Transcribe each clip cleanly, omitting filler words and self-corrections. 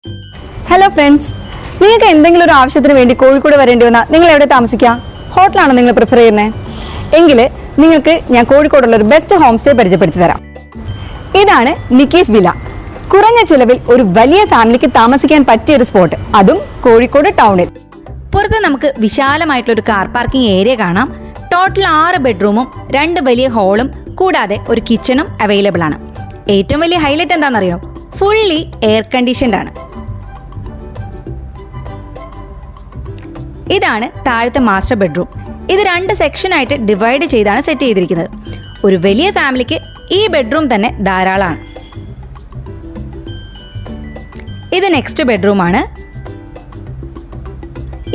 Hello friends, നിങ്ങൾക്ക് എന്തെങ്കിലും ഒരു ആവശ്യത്തിന് വേണ്ടി കോഴിക്കോട് വരേണ്ടി വന്നാൽ നിങ്ങൾ എവിടെ താമസിക്കുക? ഹോട്ടലാണോ നിങ്ങൾ പ്രിഫർ ചെയ്യുന്നത്? എങ്കിൽ നിങ്ങൾക്ക് ഞാൻ കോഴിക്കോടുള്ള ഒരു ബെസ്റ്റ് ഹോം സ്റ്റേ പരിചയപ്പെടുത്തി തരാം. ഇതാണ് നിക്കീസ് വില്ല. കുറഞ്ഞ ചിലവിൽ ഒരു വലിയ ഫാമിലിക്ക് താമസിക്കാൻ പറ്റിയ ഒരു സ്പോട്ട്, അതും കോഴിക്കോട് ടൗണിൽ. പുറത്ത് നമുക്ക് വിശാലമായിട്ടുള്ള ഒരു കാർ പാർക്കിംഗ് ഏരിയ കാണാം. ടോട്ടൽ 6 ബെഡ്റൂമും 2 വലിയ ഹാളും കൂടാതെ ഒരു കിച്ചണും അവൈലബിൾ ആണ്. ഏറ്റവും വലിയ ഹൈലൈറ്റ് എന്താണെന്നറിയോ? ഫുള്ളി എയർ കണ്ടീഷൻഡ് ആണ്. ഇതാണ് താഴത്തെ മാസ്റ്റർ ബെഡ്റൂം. ഇത് 2 സെക്ഷനായിട്ട് ഡിവൈഡ് ചെയ്താണ് സെറ്റ് ചെയ്തിരിക്കുന്നത്. ഒരു വലിയ ഫാമിലിക്ക് ഈ ബെഡ്റൂം തന്നെ ധാരാളമാണ്. ഇത് നെക്സ്റ്റ് ബെഡ്റൂമാണ്.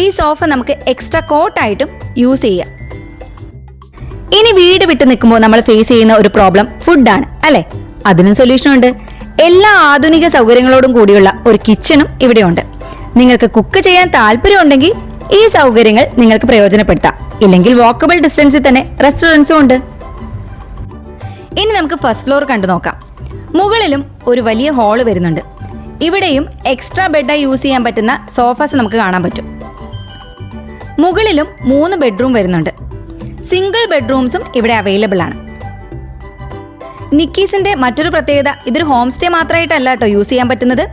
ഈ സോഫ നമുക്ക് എക്സ്ട്രാ കോട്ടായിട്ടും യൂസ് ചെയ്യാം. ഇനി വീട് വിട്ട് നിൽക്കുമ്പോൾ നമ്മൾ ഫേസ് ചെയ്യുന്ന ഒരു പ്രോബ്ലം ഫുഡാണ് അല്ലേ? അതിനും സൊല്യൂഷൻ ഉണ്ട്. എല്ലാ ആധുനിക സൗകര്യങ്ങളോടും കൂടിയുള്ള ഒരു കിച്ചണും ഇവിടെയുണ്ട്. നിങ്ങൾക്ക് കുക്ക് ചെയ്യാൻ താല്പര്യമുണ്ടെങ്കിൽ ഈ സൗകര്യങ്ങൾ നിങ്ങൾക്ക് പ്രയോജനപ്പെടുത്താം. ഇല്ലെങ്കിൽ വാക്കബിൾ ഡിസ്റ്റൻസിൽ തന്നെ റെസ്റ്റോറൻറ്റ്സും ഉണ്ട്. ഇനി നമുക്ക് ഫസ്റ്റ് ഫ്ലോർ കണ്ടു നോക്കാം. മുകളിലും ഒരു വലിയ ഹാള് വരുന്നുണ്ട്. ഇവിടെയും എക്സ്ട്രാ ബെഡായി യൂസ് ചെയ്യാൻ പറ്റുന്ന സോഫാസ് നമുക്ക് കാണാൻ പറ്റും. മുകളിലും 3 ബെഡ്റൂം വരുന്നുണ്ട്. സിംഗിൾ ബെഡ്റൂംസും ഇവിടെ അവൈലബിൾ ആണ്. നിക്കീസിന്റെ മറ്റൊരു പ്രത്യേകത, ഇതൊരു ഹോം സ്റ്റേ മാത്രമായിട്ടല്ല കേട്ടോ യൂസ് ചെയ്യാൻ പറ്റുന്നത്.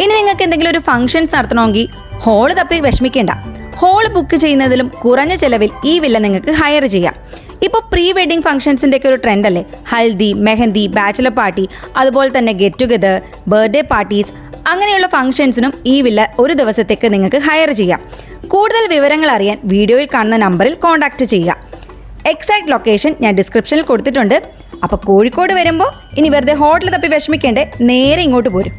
ഇനി നിങ്ങൾക്ക് എന്തെങ്കിലും ഒരു ഫംഗ്ഷൻസ് നടത്തണമെങ്കിൽ ഹോള് തപ്പി വിഷമിക്കേണ്ട. ഹോള് ബുക്ക് ചെയ്യുന്നതിലും കുറഞ്ഞ ചെലവിൽ ഈ വില്ല നിങ്ങൾക്ക് ഹയർ ചെയ്യാം. ഇപ്പോൾ പ്രീ വെഡിങ് ഫംഗ്ഷൻസിൻ്റെ ഒക്കെ ഒരു ട്രെൻഡ് അല്ലേ? ഹൽദി, മെഹന്തി, ബാച്ചിലർ പാർട്ടി, അതുപോലെ തന്നെ ഗെറ്റ് ടുഗദർ, ബർത്ത്ഡേ പാർട്ടീസ്, അങ്ങനെയുള്ള ഫംഗ്ഷൻസിനും ഈ വില്ല ഒരു ദിവസത്തേക്ക് നിങ്ങൾക്ക് ഹയർ ചെയ്യാം. കൂടുതൽ വിവരങ്ങൾ അറിയാൻ വീഡിയോയിൽ കാണുന്ന നമ്പറിൽ കോൺടാക്റ്റ് ചെയ്യുക. എക്സാക്ട് ലൊക്കേഷൻ ഞാൻ ഡിസ്ക്രിപ്ഷനിൽ കൊടുത്തിട്ടുണ്ട്. അപ്പോൾ കോഴിക്കോട് വരുമ്പോൾ ഇനി വെറുതെ ഹോട്ടൽ തപ്പി വിഷമിക്കേണ്ടേ, നേരെ ഇങ്ങോട്ട് പോരും.